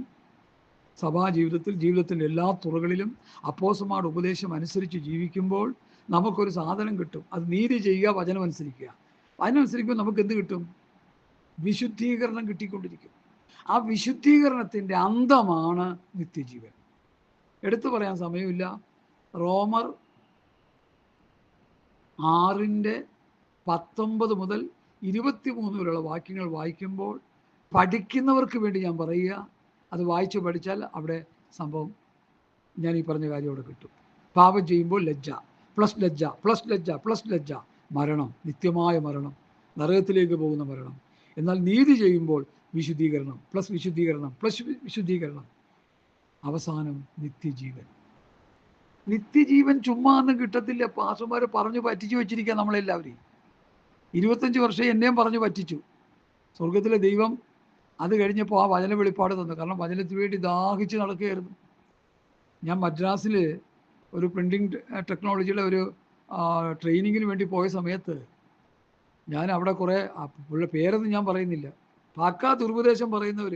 A: സഭാജീവിതത്തിൽ, ജീവിതത്തിൻ്റെ എല്ലാ തുറകളിലും അപ്പോസ്തലന്മാരുടെ ഉപദേശം അനുസരിച്ച് ജീവിക്കുമ്പോൾ നമുക്കൊരു സാധനം കിട്ടും. അത് നീതി ചെയ്യുക, വചനം അനുസരിക്കുക. വചനമനുസരിക്കുമ്പോൾ നമുക്ക് എന്ത് കിട്ടും? വിശുദ്ധീകരണം കിട്ടിക്കൊണ്ടിരിക്കും. ആ വിശുദ്ധീകരണത്തിൻ്റെ അന്തമാണ് നിത്യജീവൻ. എടുത്തു പറയാൻ സമയമില്ല. റോമർ 6:19 മുതൽ 23 വരെയുള്ള വാക്യങ്ങൾ വായിക്കുമ്പോൾ പഠിക്കുന്നവർക്ക് വേണ്ടി ഞാൻ പറയുക, അത് വായിച്ച് പഠിച്ചാൽ അവിടെ സംഭവം ഞാൻ ഈ പറഞ്ഞ കാര്യം അവിടെ കിട്ടും. പാപം ചെയ്യുമ്പോൾ ലജ്ജ പ്ലസ് ലജ്ജ പ്ലസ് ലജ്ജ പ്ലസ് ലജ്ജ, മരണം, നിത്യമായ മരണം, നരകത്തിലേക്ക് പോകുന്ന മരണം. എന്നാൽ നീതി ചെയ്യുമ്പോൾ വിശുദ്ധീകരണം പ്ലസ് വിശുദ്ധീകരണം പ്ലസ് വിശുദ്ധീകരണം, അവസാനം നിത്യജീവൻ. നിത്യജീവൻ ചുമ്മാ ഒന്നും കിട്ടത്തില്ല. പാസ്റ്റർമാർ പറഞ്ഞു പറ്റിച്ചു വെച്ചിരിക്കുക നമ്മളെല്ലാവരെയും. 25 വർഷം എന്നെയും പറഞ്ഞു പറ്റിച്ചു. സ്വർഗത്തിലെ ദൈവം അത് കഴിഞ്ഞപ്പോൾ ആ വചന വെളിപ്പാട് തന്നു. കാരണം വചനത്തിന് വേണ്ടി ദാഹിച്ച് നടക്കുകയായിരുന്നു. ഞാൻ മദ്രാസിൽ ഒരു പ്രിൻറ്റിങ് ടെക്നോളജിയുടെ ഒരു ട്രെയിനിങ്ങിന് വേണ്ടി പോയ സമയത്ത് ഞാൻ അവിടെ കുറേ പേരൊന്നും ഞാൻ പറയുന്നില്ല, പാക്കാ ദുർപദേശം പറയുന്നവർ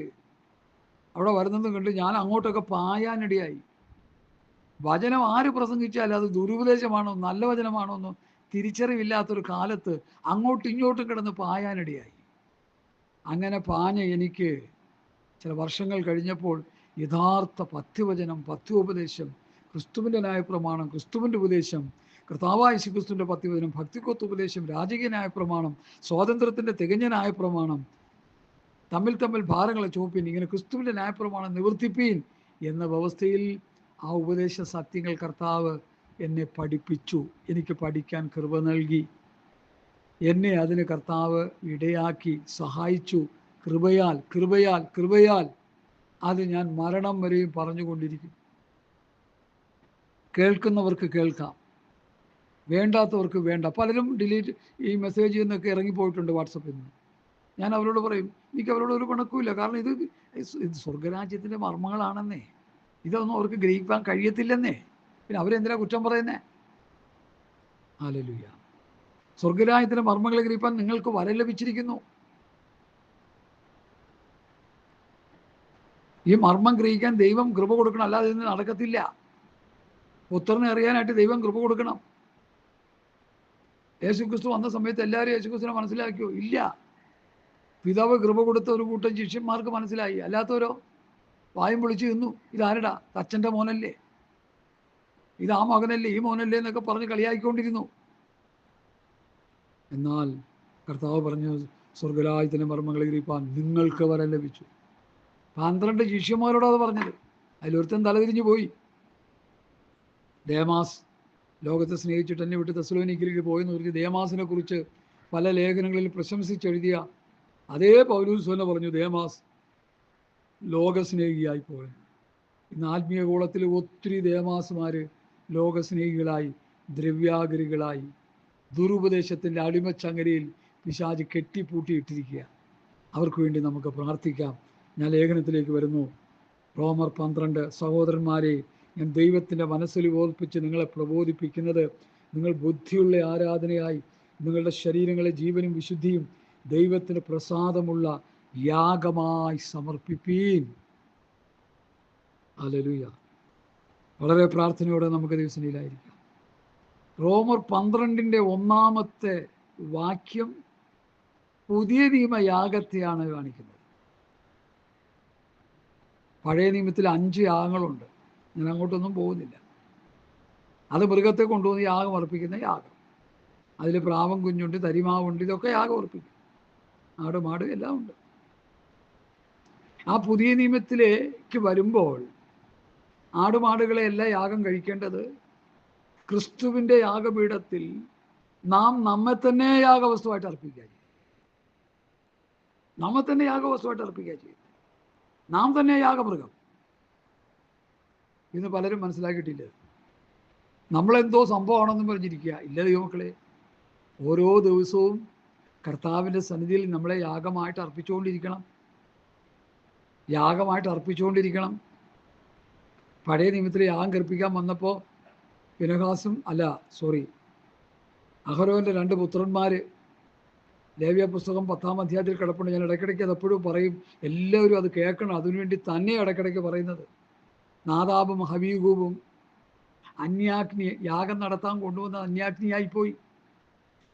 A: അവിടെ വരുന്നതും കണ്ട് ഞാൻ അങ്ങോട്ടൊക്കെ പായാനിടയായി. വചനം ആര് പ്രസംഗിച്ചാലും അത് ദുരുപദേശമാണോ നല്ല വചനമാണോ എന്നോ തിരിച്ചറിവില്ലാത്തൊരു കാലത്ത് അങ്ങോട്ടും ഇങ്ങോട്ടും കിടന്ന് പായാനിടയായി. അങ്ങനെ പാഞ്ഞ എനിക്ക് ചില വർഷങ്ങൾ കഴിഞ്ഞപ്പോൾ യഥാർത്ഥ പഥ്യവചനം, പഥ്യോപദേശം, ക്രിസ്തുവിൻ്റെ ന്യായപ്രമാണം, ക്രിസ്തുവിൻ്റെ ഉപദേശം, കർത്താവായ യേശുക്രിസ്തുവിൻ്റെ പഥ്യവചനം, ഭക്തിക്കൊത്ത ഉപദേശം, രാജകീയ ന്യായപ്രമാണം, സ്വാതന്ത്ര്യത്തിൻ്റെ തികഞ്ഞ ന്യായപ്രമാണം, തമ്മിൽ തമ്മിൽ ഭാരങ്ങളെ ചുമപ്പീൻ, ഇങ്ങനെ ക്രിസ്തുവിൻ്റെ ന്യായപ്രമാണം നിവർത്തിപ്പീൻ എന്ന വ്യവസ്ഥയിൽ ആ ഉപദേശ സത്യങ്ങൾ കർത്താവ് എന്നെ പഠിപ്പിച്ചു. എനിക്ക് പഠിക്കാൻ കൃപ നൽകി. എന്നെ അതിന് കർത്താവ് ഇടയാക്കി സഹായിച്ചു. കൃപയാൽ കൃപയാൽ കൃപയാൽ അത് ഞാൻ മരണം വരെയും പറഞ്ഞുകൊണ്ടിരിക്കും. കേൾക്കുന്നവർക്ക് കേൾക്കാം, വേണ്ടാത്തവർക്ക് വേണ്ട. പലരും ഡിലീറ്റ് ഈ മെസ്സേജിൽ നിന്നൊക്കെ ഇറങ്ങിപ്പോയിട്ടുണ്ട് വാട്സപ്പിൽ നിന്ന്. ഞാൻ അവരോട് പറയും, എനിക്ക് അവരോട് ഒരു പിണക്കുമില്ല. കാരണം ഇത് സ്വർഗരാജ്യത്തിൻ്റെ മർമ്മങ്ങളാണെന്നേ. ഇതൊന്നും അവർക്ക് ഗ്രഹിക്കാൻ കഴിയത്തില്ലെന്നേ. പിന്നെ അവരെന്തിനാ കുറ്റം പറയുന്നേ? ഹല്ലേലൂയ. സ്വർഗരാജ്യത്തിൻ്റെ മർമ്മങ്ങളെ ഗ്രഹിക്കാൻ നിങ്ങൾക്ക് വരം ലഭിച്ചിരിക്കുന്നു. ഈ മർമ്മം ഗ്രഹിക്കാൻ ദൈവം കൃപ കൊടുക്കണം, അല്ലാതെ ഇന്ന് നടക്കത്തില്ല. പുത്രനെ അറിയാനായിട്ട് ദൈവം കൃപ കൊടുക്കണം. യേശുക്രിസ്തു വന്ന സമയത്ത് എല്ലാവരും യേശുക്രിസ്തുവിനെ മനസ്സിലാക്കിയോ? ഇല്ല. പിതാവ് കൃപ കൊടുത്ത ഒരു കൂട്ടം ശിഷ്യന്മാർക്ക് മനസ്സിലായി, അല്ലാത്തവരോ വായും പൊളിച്ച് നിന്നു. ഇതാരടാ? അച്ഛൻ്റെ മോനല്ലേ, ഇത് ആ മകനല്ലേ, ഈ മോനല്ലേ എന്നൊക്കെ പറഞ്ഞ് കളിയാക്കിക്കൊണ്ടിരുന്നു. എന്നാൽ കർത്താവ് പറഞ്ഞു, സ്വർഗരാജ്യത്തിൻ്റെ മർമ്മങ്ങളെ ഗ്രഹിപ്പാൻ നിങ്ങൾക്ക് വരം ലഭിച്ചു. 12 ശിഷ്യന്മാരോട് അത് പറഞ്ഞത്. അതിലൊരുത്തൻ തലതിരിഞ്ഞു പോയി. ദേമാസ് ലോകത്തെ സ്നേഹിച്ചിട്ട് എന്നെ വിട്ട് തെസ്സലോനിക്കയിലേക്ക് പോയെന്ന് പറഞ്ഞ് ദേമാസിനെ കുറിച്ച് പല ലേഖനങ്ങളിൽ പ്രശംസിച്ചെഴുതിയ അതേ പൗലോസ് തന്നെ പറഞ്ഞു, ദേമാസ് ലോകസ്നേഹിയായി പോയത്. ഇന്ന് ആത്മീയ ഗോളത്തിൽ ഒത്തിരി ദേമാസുമാർ ലോകസ്നേഹികളായി, ദ്രവ്യാഗരികളായി, ദുരുപദേശത്തിൻ്റെ അടിമച്ചങ്ങരയിൽ പിശാച് കെട്ടിപ്പൂട്ടിയിട്ടിരിക്കുക. അവർക്ക് വേണ്ടി നമുക്ക് പ്രാർത്ഥിക്കാം. ഞാൻ ലേഖനത്തിലേക്ക് വരുന്നു. റോമർ 12. സഹോദരന്മാരെ, ഞാൻ ദൈവത്തിൻ്റെ മനസ്സിൽ ഓർപ്പിച്ച് നിങ്ങളെ പ്രബോധിപ്പിക്കുന്നത്, നിങ്ങൾ ബുദ്ധിയുള്ള ആരാധനയായി നിങ്ങളുടെ ശരീരങ്ങളെ ജീവനും വിശുദ്ധിയും ദൈവത്തിന് പ്രസാദമുള്ള യാഗമായി സമർപ്പിപ്പീൻ. ഹല്ലേലൂയ. വളരെ പ്രാർത്ഥനയോടെ നമുക്ക് ദിവസനിലായിരിക്കാം. റോമർ 12-ന്റെ 1-ാമത്തെ വാക്യം പുതിയ നിയമ യാഗത്തെയാണ് കാണിക്കുന്നത്. പഴയ നിയമത്തിൽ 5 യാഗങ്ങളുണ്ട്. ഞാൻ അങ്ങോട്ടൊന്നും പോകുന്നില്ല. അത് മൃഗത്തെ കൊണ്ടുവന്ന് യാഗം അർപ്പിക്കുന്ന യാഗം. അതിൽ പ്രാവം കുഞ്ഞുണ്ട്, തരിമാവുണ്ട്, ഇതൊക്കെ യാഗം അർപ്പിക്കും. ആട് മാട് എല്ലാം ഉണ്ട്. ആ പുതിയ നിയമത്തിലേക്ക് വരുമ്പോൾ ആടുമാടുകളെ എല്ലാം യാഗം കഴിക്കേണ്ടത് ക്രിസ്തുവിൻ്റെ യാഗപീഠത്തിൽ നാം നമ്മെ തന്നെ യാഗവസ്തുവായിട്ട് അർപ്പിക്കുക ചെയ്യും. നമ്മെ തന്നെ യാഗവസ്തുവായിട്ട് അർപ്പിക്കുക ചെയ്യും. നാം തന്നെ യാഗമൃഗം. ഇന്ന് പലരും മനസ്സിലാക്കിയിട്ടില്ല. നമ്മളെന്തോ സംഭവമാണെന്ന് പറഞ്ഞിരിക്കുക. ഇല്ല ദൈവമക്കളെ, ഓരോ ദിവസവും കർത്താവിൻ്റെ സന്നിധിയിൽ നമ്മളെ യാഗമായിട്ട് അർപ്പിച്ചുകൊണ്ടിരിക്കണം. യാഗമായിട്ട് അർപ്പിച്ചുകൊണ്ടിരിക്കണം. പഴയ നിയമത്തിൽ യാഗം കഴിപ്പിക്കാൻ വന്നപ്പോൾ അഹരോൻ്റെ 2 പുത്രന്മാർ, ലേവ്യ പുസ്തകം 10-ാം അധ്യായത്തിൽ കിടപ്പുണ്ട്. ഞാൻ ഇടയ്ക്കിടയ്ക്ക് അതെപ്പോഴും പറയും, എല്ലാവരും അത് കേൾക്കണം. അതിനുവേണ്ടി തന്നെ ഇടയ്ക്കിടയ്ക്ക് പറയുന്നത്. നാദാബും ഹബീഗൂബും അന്യാഗ്നി യാഗം നടത്താൻ കൊണ്ടുവന്ന അന്യാഗ്നിയായിപ്പോയി.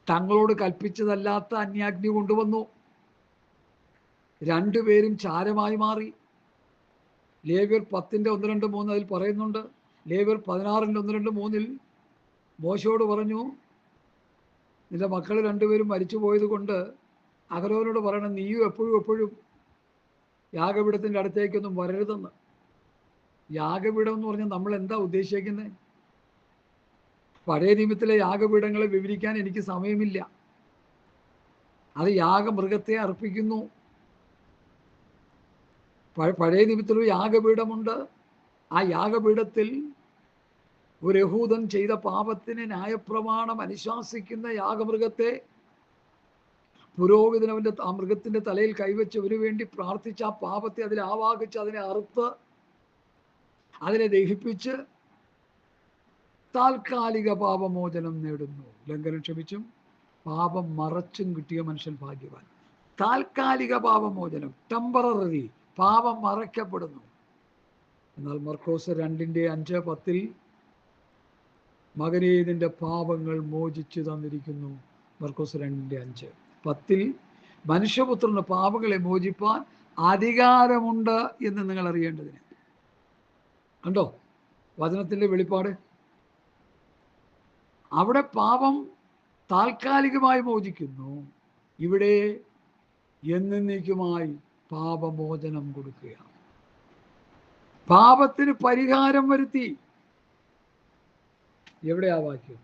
A: തങ്ങളോട് കൽപ്പിച്ചതല്ലാത്ത അന്യാഗ്നി കൊണ്ടുവന്നു. 2 പേരും ചാരമായി മാറി. ലേവ്യർ 10-ന്റെ 1, 2, 3 അതിൽ പറയുന്നുണ്ട്. ലേവ്യർ 16-ന്റെ 1, 2, 3 മോശയോട് പറഞ്ഞു, നിന്റെ മക്കൾ 2 പേരും മരിച്ചു പോയത് കൊണ്ട് അഹരോനോട് പറയണം, നീയും എപ്പോഴും യാഗപീഠത്തിൻ്റെ അടുത്തേക്കൊന്നും വരരുതെന്ന്. യാഗപീഠം എന്ന് പറഞ്ഞാൽ നമ്മൾ എന്താ ഉദ്ദേശിക്കുന്നത്? പഴയ നിയമത്തിലെ യാഗപീഠങ്ങളെ വിവരിക്കാൻ എനിക്ക് സമയമില്ല. അത് യാഗമൃഗത്തെ അർപ്പിക്കുന്നു. പഴയ നിയമത്തിലൊരു യാഗപീഠമുണ്ട്. ആ യാഗപീഠത്തിൽ ഒരു യഹൂദൻ ചെയ്ത പാപത്തിന് ന്യായപ്രമാണം അനുശാസിക്കുന്ന യാഗമൃഗത്തെ പുരോഹിതനവൻ്റെ ആ മൃഗത്തിൻ്റെ തലയിൽ കൈവച്ച് അവന് വേണ്ടി പ്രാർത്ഥിച്ച് ആ പാപത്തെ അതിൽ ആവാഹിച്ച് അതിനെ അറുത്ത് അതിനെ ദഹിപ്പിച്ച് താൽക്കാലിക പാപമോചനം നേടുന്നു. ലംഘനം ക്ഷമിച്ചും പാപം മറച്ചും കിട്ടിയ മനുഷ്യൻ ഭാഗ്യവാൻ. താൽക്കാലിക പാപമോചനം, ടെമ്പററി, പാപം മറയ്ക്കപ്പെടുന്നു. എന്നാൽ മർക്കോസ് 2-ന്റെ 5-10 മകനേ നിന്റെ പാപങ്ങൾ മോചിച്ചു തന്നിരിക്കുന്നു. മർക്കോസ് 2:5. 10 മനുഷ്യപുത്രന് പാപങ്ങളെ മോചിപ്പാൻ അധികാരമുണ്ട് എന്ന് നിങ്ങൾ അറിയേണ്ടതിന്. കണ്ടോ വചനത്തിൻ്റെ വെളിപ്പാട്? അവിടെ പാപം താൽക്കാലികമായി മോചിക്കുന്നു, ഇവിടെ എന്നേക്കുമായി പാപമോചനം കൊടുക്കുകയാണ്. പാപത്തിന് പരിഹാരം വരുത്തി. എവിടെയാ വാക്യം?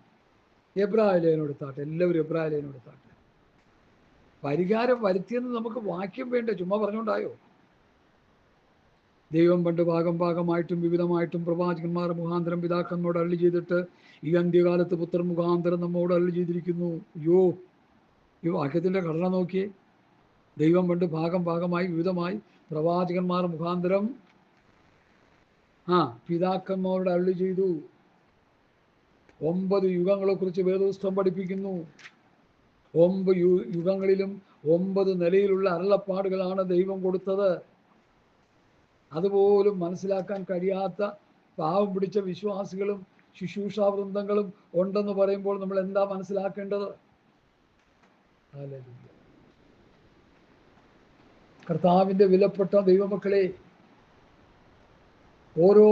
A: എബ്രായ ലേഖനം എടുത്താട്ടെ, എല്ലാവരും എബ്രായ ലേഖനം എടുത്താട്ടെ. പരിഹാരം വരുത്തിയെന്ന് നമുക്ക് വാക്യം വേണ്ട, ചുമ്മാ പറഞ്ഞുകൊണ്ടായോ? ദൈവം പണ്ട് ഭാഗം ഭാഗമായിട്ടും വിവിധമായിട്ടും പ്രവാചകന്മാർ മുഖാന്തരം പിതാക്കന്മാരോട് അരുളി ചെയ്തിട്ട് ഈ അന്ത്യകാലത്ത് പുത്രൻ മുഖാന്തരം നമ്മോട് അരുളി ചെയ്തിരിക്കുന്നു. അയ്യോ, ഈ വാക്യത്തിൻ്റെ ഘടന നോക്കിയേ. ദൈവം പണ്ട് ഭാഗം ഭാഗമായി വിവിധമായി പ്രവാചകന്മാർ മുഖാന്തരം പിതാക്കന്മാരോട് അരുളി ചെയ്തു. 9 യുഗങ്ങളെക്കുറിച്ച് വേദപുസ്തകം പഠിപ്പിക്കുന്നു. 9 യുഗങ്ങളിലും 9 നിലയിലുള്ള അരുളപ്പാടുകളാണ് ദൈവം കൊടുത്തത്. അതുപോലും മനസ്സിലാക്കാൻ കഴിയാത്ത പാവം പിടിച്ച വിശ്വാസികളും ശുശ്രൂഷാ വൃന്ദങ്ങളും ഉണ്ടെന്ന് പറയുമ്പോൾ നമ്മൾ എന്താ മനസ്സിലാക്കേണ്ടത്? കർത്താവിൻ്റെ വിലപ്പെട്ട ദൈവമക്കളെ, ഓരോ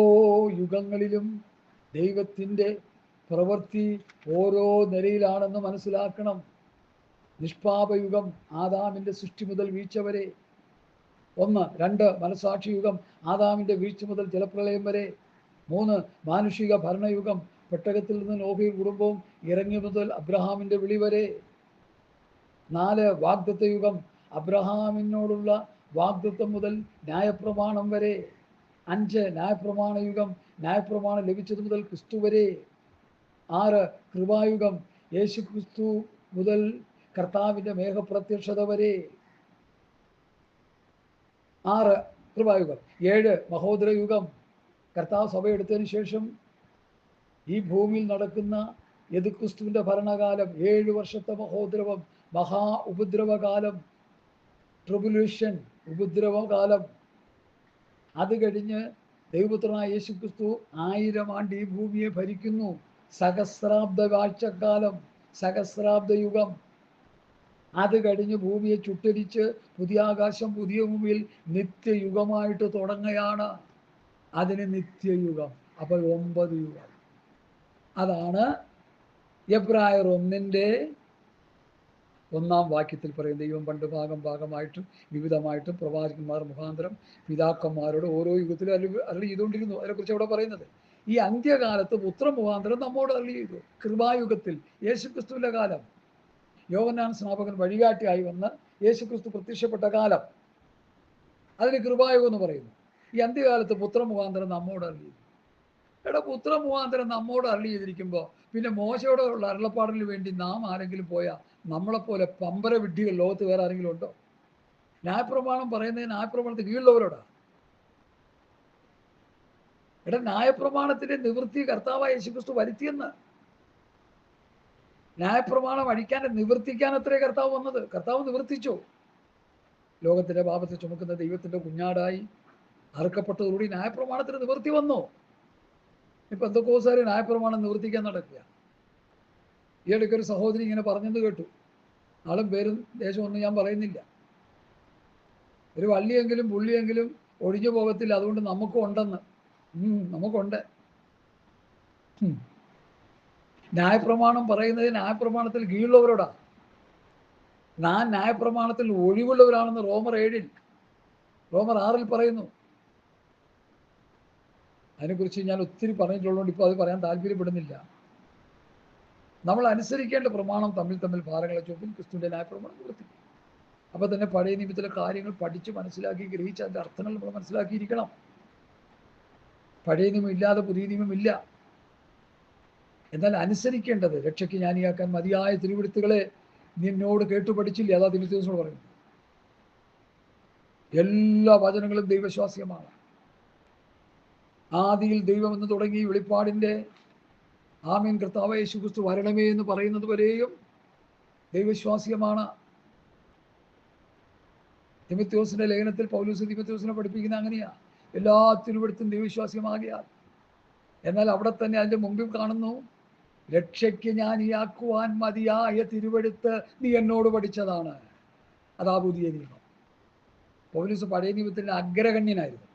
A: യുഗങ്ങളിലും ദൈവത്തിൻ്റെ പ്രവൃത്തി ഓരോ നിലയിലാണെന്ന് മനസ്സിലാക്കണം. നിഷ്പാപയുഗം ആദാമിൻ്റെ സൃഷ്ടി മുതൽ വീഴ്ച വരെ 1. 2 മനസാക്ഷി യുഗം ആദാമിൻ്റെ വീഴ്ച മുതൽ ജലപ്രളയം വരെ. 3 മാനുഷിക ഭരണയുഗം പെട്ടകത്തിൽ നിന്ന് നോഹയും കുടുംബവും ഇറങ്ങി മുതൽ അബ്രഹാമിൻ്റെ വിളി വരെ. 4 വാഗ്ദത്ത യുഗം അബ്രഹാമിനോടുള്ള വാഗ്ദത്തം മുതൽ ന്യായപ്രമാണം വരെ. 5 ന്യായപ്രമാണ യുഗം ന്യായപ്രമാണം ലഭിച്ചത് മുതൽ ക്രിസ്തു വരെ. 6 കൃപായുഗം യേശു ക്രിസ്തു മുതൽ കർത്താവിൻ്റെ മേഘപ്രത്യക്ഷത വരെ. 6 കൃപായുഗം. 7 മഹോദരയുഗം കർത്താവ് സഭയെടുത്തതിന് ശേഷം ഈ ഭൂമിയിൽ നടക്കുന്ന യേശുക്രിസ്തുവിൻ്റെ ഭരണകാലം. 7 വർഷത്തെ മഹോദ്രവം, മഹാ ഉപദ്രവകാലം, ട്രിബുലേഷൻ, ഉപദ്രവകാലം. അത് കഴിഞ്ഞ് ദൈവപുത്രനായ യേശുക്രിസ്തു 1000 ആണ്ട് ഈ ഭൂമിയെ ഭരിക്കുന്നു. സഹസ്രാബ്ദ വാഴ്ചക്കാലം, സഹസ്രാബ്ദ യുഗം. അത് കഴിഞ്ഞ് ഭൂമിയെ ചുട്ടരിച്ച് പുതിയ ആകാശം പുതിയ ഭൂമിയിൽ നിത്യയുഗമായിട്ട് തുടങ്ങുകയാണ്. അതിന് നിത്യയുഗം. അപ്പോൾ 9 യുഗം. അതാണ് എബ്രായർ 1-ന്റെ 1-ാം വാക്യത്തിൽ പറയും. ദൈവം പണ്ട് ഭാഗം ഭാഗമായിട്ടും വിവിധമായിട്ടും പ്രവാചകന്മാർ മുഖാന്തരം പിതാക്കന്മാരോട് ഓരോ യുഗത്തിലും അരുളി ചെയ്തുകൊണ്ടിരുന്നു. അതിനെക്കുറിച്ച് അവിടെ പറയുന്നത് ഈ അന്ത്യകാലത്ത് പുത്ര മുഖാന്തരം നമ്മോട് അരുളി ചെയ്തു. കൃപായുഗത്തിൽ യേശുക്രിസ്തുവിൻ്റെ കാലം, യോഹന്നാൻ സ്നാപകൻ വഴികാട്ടിയായി വന്ന് യേശുക്രിസ്തു പ്രത്യക്ഷപ്പെട്ട കാലം, അതിന് കൃപായുഗം എന്ന് പറയുന്നു. ഈ അന്ത്യകാലത്ത് പുത്ര മുഖാന്തരം നമ്മോട് അരുളി ചെയ്തു. പുത്ര മുഖാന്തരം നമ്മോട് അരുളി ചെയ്തിരിക്കുമ്പോൾ പിന്നെ മോശയോടുള്ള അരുളപ്പാടിന് വേണ്ടി നാം ആരെങ്കിലും പോയാൽ നമ്മളെപ്പോലെ പമ്പര വിഡ്ഢികൾ ലോകത്ത് വേറെ ആരെങ്കിലും ഉണ്ടോ? ന്യായപ്രമാണം പറയുന്നത് ന്യായപ്രമാണത്തിൽ കീഴുള്ളവരോടാ. ന്യായപ്രമാണത്തിന്റെ നിവൃത്തി കർത്താവായ യേശുക്രിസ്തു വരുത്തിയെന്ന്. ന്യായപ്രമാണം അഴിക്കാൻ നിവർത്തിക്കാൻ അത്രേ കർത്താവ് വന്നത്. കർത്താവ് നിവർത്തിച്ചു. ലോകത്തിന്റെ പാപത്തെ ചുമക്കുന്ന ദൈവത്തിന്റെ കുഞ്ഞാടായി അറുക്കപ്പെട്ടതോടുകൂടി ന്യായപ്രമാണത്തിന് നിവൃത്തി വന്നു. ഇപ്പൊ എന്തൊക്കെ ന്യായപ്രമാണം നിവർത്തിക്കാൻ നടക്കുക. ഈ ഇടയ്ക്കൊരു സഹോദരി ഇങ്ങനെ പറഞ്ഞെന്ന് കേട്ടു. ആളും പേരും ദേശമൊന്നും ഞാൻ പറയുന്നില്ല. ഒരു വള്ളിയെങ്കിലും പുള്ളിയെങ്കിലും ഒഴിഞ്ഞു പോകത്തില്ല, അതുകൊണ്ട് നമുക്കും ഉണ്ടെന്ന്. നമുക്കുണ്ട്. ന്യായപ്രമാണം പറയുന്നത് ന്യായപ്രമാണത്തിൽ കീഴുള്ളവരോടാ. ഞാൻ ന്യായപ്രമാണത്തിൽ ഒഴിവുള്ളവരാണെന്ന് റോമർ 7-ൽ, റോമർ 6-ൽ പറയുന്നു. അതിനെക്കുറിച്ച് ഞാൻ ഒത്തിരി പറഞ്ഞിട്ടുള്ളതുകൊണ്ട് ഇപ്പോൾ അത് പറയാൻ താല്പര്യപ്പെടുന്നില്ല. നമ്മൾ അനുസരിക്കേണ്ട പ്രമാണം തമ്മിൽ ഭാരങ്ങളെ ചൊവ്വിൽ ക്രിസ്തുവിൻ്റെ ന്യായപ്രമാണം നിവർത്തിക്കും. അപ്പോൾ തന്നെ പഴയ നിയമത്തിലെ കാര്യങ്ങൾ പഠിച്ച് മനസ്സിലാക്കി ഗ്രഹിച്ച് അതിൻ്റെ അർത്ഥങ്ങൾ നമ്മൾ മനസ്സിലാക്കിയിരിക്കണം. പഴയ നിയമം ഇല്ലാതെ പുതിയ നിയമം ഇല്ല. എന്നാൽ അനുസരിക്കേണ്ടത് രക്ഷയ്ക്ക് ജ്ഞാനിയാക്കാൻ മതിയായ തിരുവെഴുത്തുകളെ നിന്നോട് കേട്ടു പഠിച്ചില്ലേ? അതാ തിമോഥെയോസിനോട് പറയുന്നു. എല്ലാ വചനങ്ങളും ദൈവശ്വാസ്യമാണ്. ആദിയിൽ ദൈവം എന്ന് തുടങ്ങി വെളിപ്പാടിൻ്റെ ആമീൻ കർത്താവ് യേശുക്രിസ്തു വരണമേ എന്ന് പറയുന്നത് വരെയും ദൈവശ്വാസ്യമാണ്. തിമോഥെയോസിന്റെ ലേഖനത്തിൽ പൗലോസ് തിമോഥെയോസിനെ പഠിപ്പിക്കുന്ന അങ്ങനെയാ. എല്ലാ തിരുവെഴുത്തും ദൈവശ്വാസ്യമാകിയാൽ. എന്നാൽ അവിടെ തന്നെ അതിൻ്റെ മുമ്പിൽ കാണുന്നു രക്ഷയ്ക്ക് ജ്ഞാനിയാക്കുവാൻ മതിയായ തിരുവെടുത്ത് നീ എന്നോട് പഠിച്ചതാണ്. അതാ പുതിയ നിയമം. പൗലോസ് പഴയ നിയമത്തിൻ്റെ അഗ്രഗണ്യനായിരുന്നു.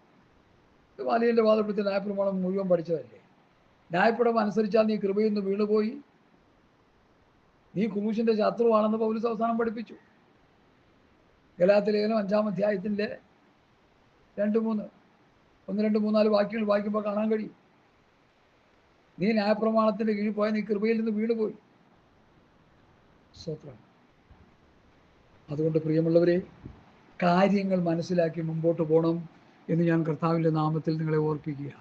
A: വാലിയൻ്റെ വാദപ്പെടുത്തിയ ന്യായപ്രമാണം മുഴുവൻ പഠിച്ചതല്ലേ. ന്യായപ്രമാണം അനുസരിച്ചാൽ നീ കൃപയിൽ നിന്ന് വീണുപോയി, നീ ക്രൂശിൻ്റെ ശത്രുവാണെന്ന് പൗലോസ് അവസാനം പഠിപ്പിച്ചു. ഗലാത്യ ലേഖനം 5-ാം അധ്യായത്തിൻ്റെ 1, 2, 3, 4 വാക്യങ്ങൾ വായിക്കുമ്പോൾ കാണാൻ കഴിയും. നീ ന്യായപ്രമാണത്തിൻ്റെ കീഴിൽ പോയാൽ നീ കൃപയിൽ നിന്ന് വീണുപോയി. സ്തോത്രം. അതുകൊണ്ട് പ്രിയമുള്ളവരെ, കാര്യങ്ങൾ മനസ്സിലാക്കി മുമ്പോട്ട് പോകണം എന്ന് ഞാൻ കർത്താവിൻ്റെ നാമത്തിൽ നിങ്ങളെ ഓർപ്പിക്കുക.